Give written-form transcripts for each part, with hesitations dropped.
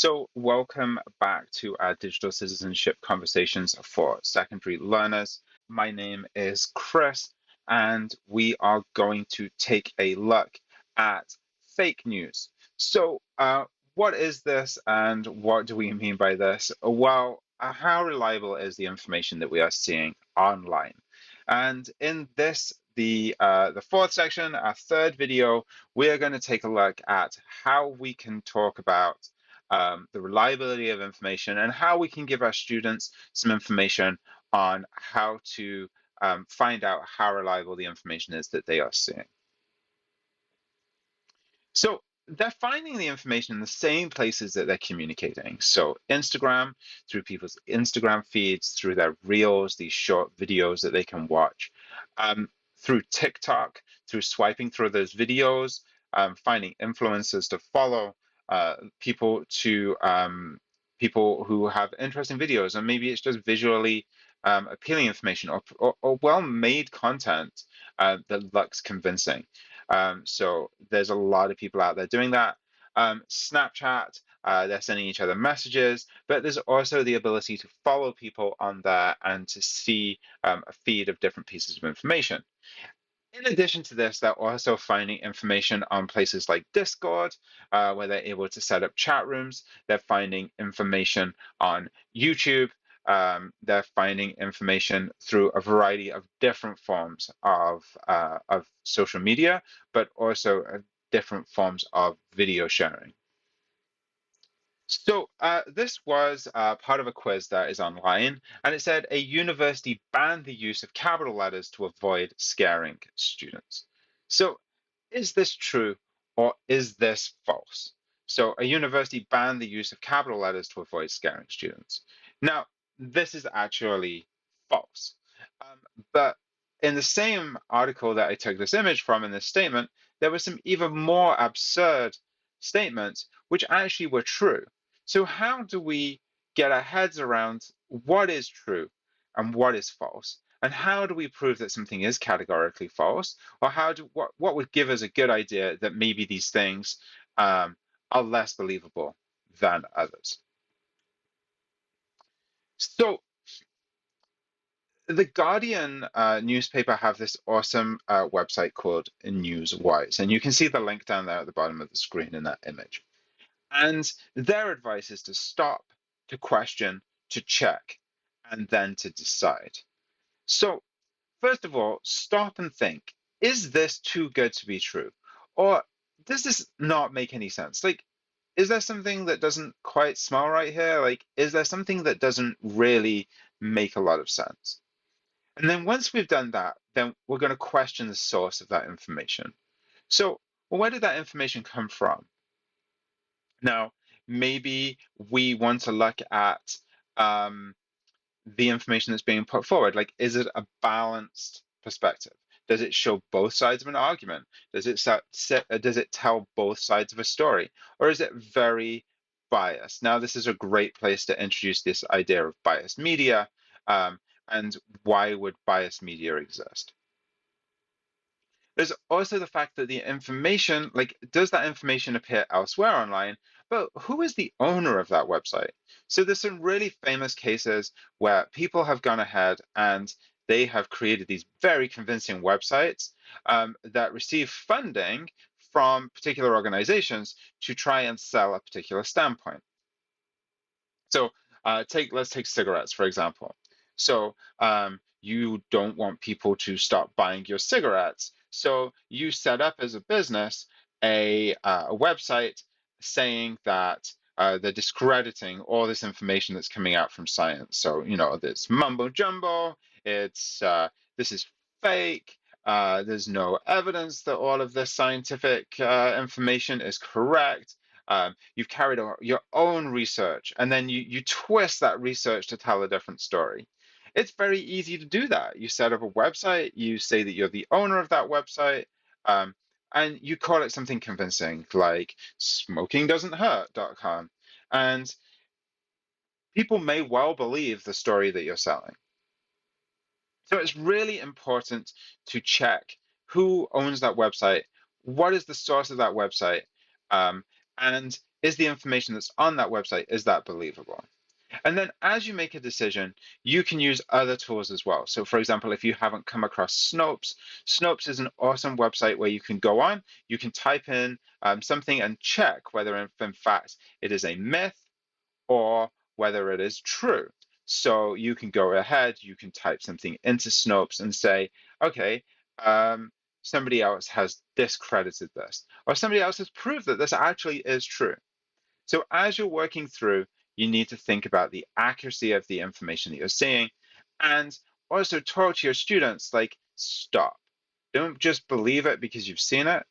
So, welcome back to our digital citizenship conversations for secondary learners. My name is Chris, and we are going to take a look at fake news. So, what is this, and what do we mean by this? Well, how reliable is the information that we are seeing online? And in this, the fourth section, our third video, we are going to take a look at how we can talk about the reliability of information and how we can give our students some information on how to find out how reliable the information is that they are seeing. So they're finding the information in the same places that they're communicating. So Instagram, through people's Instagram feeds, through their reels, these short videos that they can watch, through TikTok, through swiping through those videos, finding influencers to follow, people to people who have interesting videos, and maybe it's just visually appealing information or well-made content that looks convincing. So there's a lot of people out there doing that. Snapchat, they're sending each other messages, but there's also the ability to follow people on there and to see a feed of different pieces of information. In addition to this, they're also finding information on places like Discord, where they're able to set up chat rooms. They're finding information on YouTube. They're finding information through a variety of different forms of social media, but also different forms of video sharing. So this was part of a quiz that is online, and it said a university banned the use of capital letters to avoid scaring students. So is this true or is this false? So a university banned the use of capital letters to avoid scaring students. Now, this is actually false. Um, but in the same article that I took this image from in this statement, there were some even more absurd statements which actually were true. So how do we get our heads around what is true and what is false? And how do we prove that something is categorically false? Or what would give us a good idea that maybe these things are less believable than others? So the Guardian newspaper have this awesome website called Newswise, and you can see the link down there at the bottom of the screen in that image. And their advice is to stop, to question, to check, and then to decide. So, first of all, stop and think, is this too good to be true? Or does this not make any sense? Like, is there something that doesn't quite smell right here? Like, is there something that doesn't really make a lot of sense? And then once we've done that, then we're going to question the source of that information. So, well, where did that information come from? Now, maybe we want to look at um, the information that's being put forward. Like, is it a balanced perspective? Does it show both sides of an argument? Does it tell both sides of a story? Or is it very biased? Now, this is a great place to introduce this idea of biased media, um, and why would biased media exist? There's also the fact that the information, like, does that information appear elsewhere online? But who is the owner of that website? So there's some really famous cases where people have gone ahead and they have created these very convincing websites that receive funding from particular organizations to try and sell a particular standpoint. So let's take cigarettes, for example. So you don't want people to stop buying your cigarettes. So you set up as a business a website saying that they're discrediting all this information that's coming out from science. So, you know, this mumbo jumbo, this is fake. There's no evidence that all of this scientific information is correct. You've carried out your own research, and then you twist that research to tell a different story. It's very easy to do that. You set up a website, you say that you're the owner of that website, um, and you call it something convincing, like smokingdoesn't hurt.com. And people may well believe the story that you're selling. So it's really important to check who owns that website, what is the source of that website, um, and is the information that's on that website, is that believable? And then as you make a decision, you can use other tools as well. So for example, if you haven't come across Snopes, Snopes is an awesome website where you can go on, you can type in something and check whether in fact it is a myth or whether it is true. So you can go ahead, you can type something into Snopes and say, okay, somebody else has discredited this, or somebody else has proved that this actually is true. So as you're working through, you need to think about the accuracy of the information that you're seeing, and also talk to your students like, stop. Don't just believe it because you've seen it.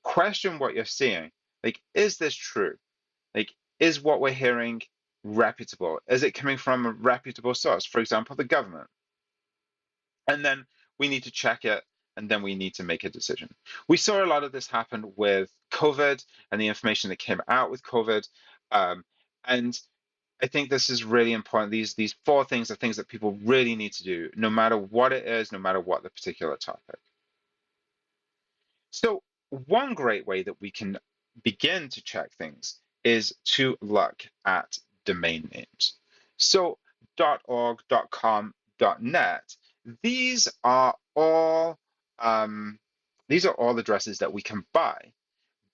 Question what you're seeing. Like, is this true? Like, is what we're hearing reputable? Is it coming from a reputable source? For example, the government. And then we need to check it, and then we need to make a decision. We saw a lot of this happen with COVID and the information that came out with COVID. And I think this is really important. These four things are things that people really need to do, no matter what it is, no matter what the particular topic. So one great way that we can begin to check things is to look at domain names. So .org, .com, .net, these are all addresses that we can buy.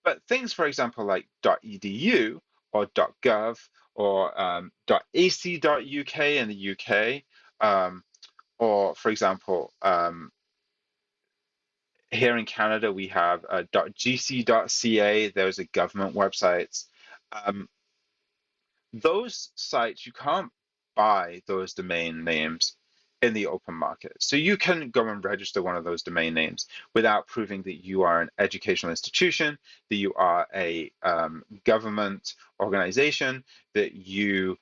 But things, for example, like .edu or .gov or .ac.uk in the UK, or for example, here in Canada, we have .gc.ca. Those are government websites. Um, those sites, you can't buy those domain names in the open market. So you can go and register one of those domain names without proving that you are an educational institution, that you are a government organization, that you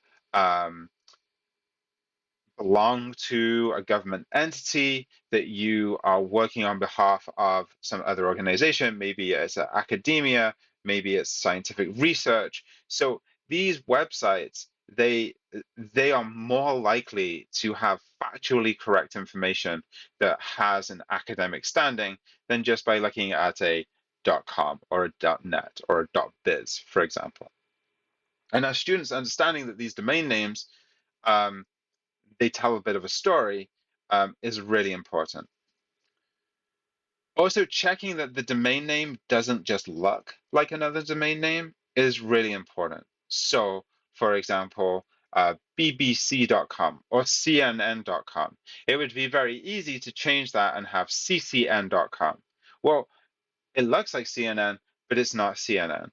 belong to a government entity, that you are working on behalf of some other organization. Maybe it's academia, maybe it's scientific research. So these websites, they are more likely to have factually correct information that has an academic standing than just by looking at a .com or a .net or a .biz, for example. And as students understanding that these domain names they tell a bit of a story is really important. Also, checking that the domain name doesn't just look like another domain name is really important. So, for example, bbc.com or cnn.com. It would be very easy to change that and have ccn.com. Well, it looks like CNN, but it's not CNN.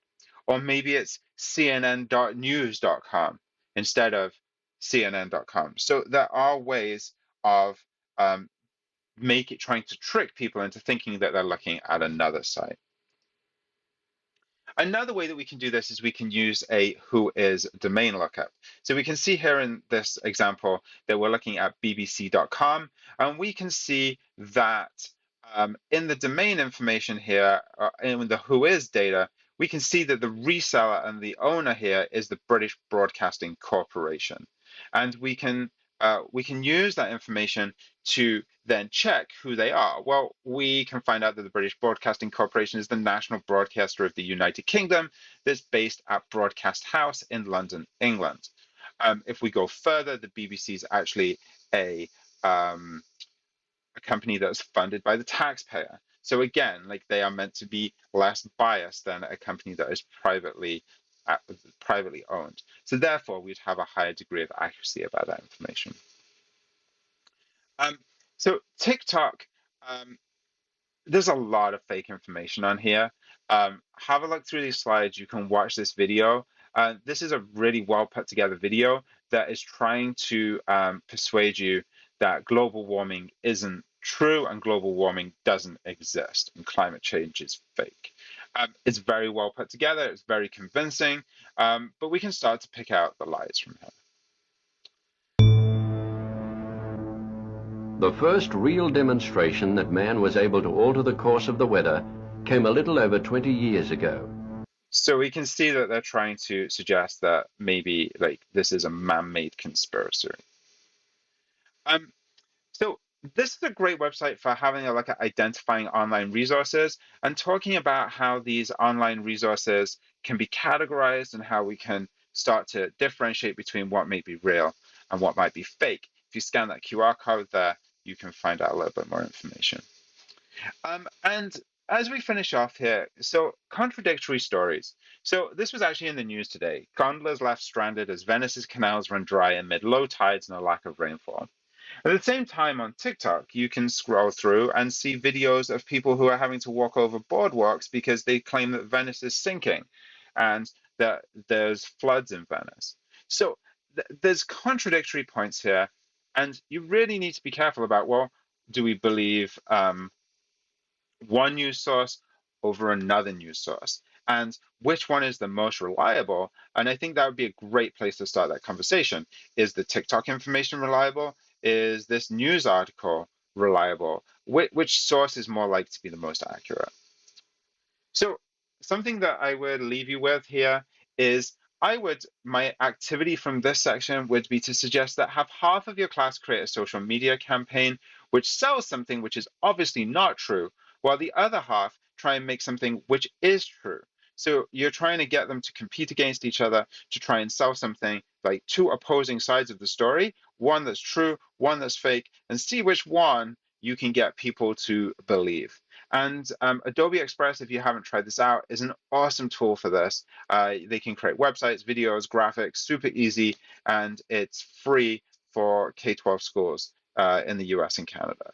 Or maybe it's cnn.news.com instead of cnn.com. So there are ways of trying to trick people into thinking that they're looking at another site. Another way that we can do this is we can use a whois domain lookup. So we can see here in this example that we're looking at bbc.com, and we can see that in the domain information here, in the whois data, we can see that the reseller and the owner here is the British Broadcasting Corporation. And we can use that information to then check who they are. Well, we can find out that the British Broadcasting Corporation is the national broadcaster of the United Kingdom that's based at Broadcast House in London, England. If we go further, the BBC is actually a company that's funded by the taxpayer. So again, like they are meant to be less biased than a company that is privately owned. So therefore, we'd have a higher degree of accuracy about that information. So TikTok, there's a lot of fake information on here. Have a look through these slides. You can watch this video. This is a really well put together video that is trying to persuade you that global warming isn't true and global warming doesn't exist and climate change is fake. It's very well put together. It's very convincing, but we can start to pick out the lies from here. The first real demonstration that man was able to alter the course of the weather came a little over 20 years ago. So we can see that they're trying to suggest that maybe like this is a man-made conspiracy. So this is a great website for having a look at identifying online resources and talking about how these online resources can be categorized and how we can start to differentiate between what may be real and what might be fake. If you scan that QR code there, you can find out a little bit more information. And as we finish off here, so contradictory stories. So this was actually in the news today. Gondolas left stranded as Venice's canals run dry amid low tides and a lack of rainfall. At the same time, on TikTok, you can scroll through and see videos of people who are having to walk over boardwalks because they claim that Venice is sinking and that there's floods in Venice. So there's contradictory points here, and you really need to be careful about, well, do we believe one news source over another news source? And which one is the most reliable? And I think that would be a great place to start that conversation. Is the TikTok information reliable? Is this news article reliable? Which source is more likely to be the most accurate? So something that I would leave you with here is my activity from this section would be to suggest that have half of your class create a social media campaign which sells something which is obviously not true, while the other half try and make something which is true. So you're trying to get them to compete against each other to try and sell something like two opposing sides of the story, one that's true, one that's fake, and see which one you can get people to believe. And Adobe Express, if you haven't tried this out, is an awesome tool for this. They can create websites, videos, graphics, super easy, and it's free for K-12 schools in the US and Canada.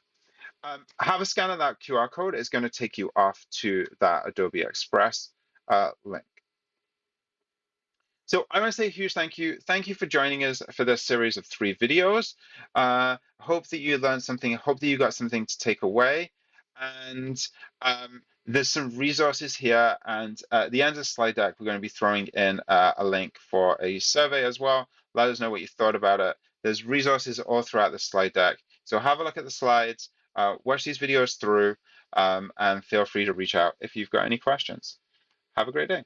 Have a scan of that QR code. It's going to take you off to that Adobe Express link. So I want to say a huge thank you. Thank you for joining us for this series of 3 videos. Hope that you learned something. Hope that you got something to take away. And there's some resources here. And at the end of the slide deck, we're going to be throwing in a link for a survey as well. Let us know what you thought about it. There's resources all throughout the slide deck. So have a look at the slides, watch these videos through, and feel free to reach out if you've got any questions. Have a great day.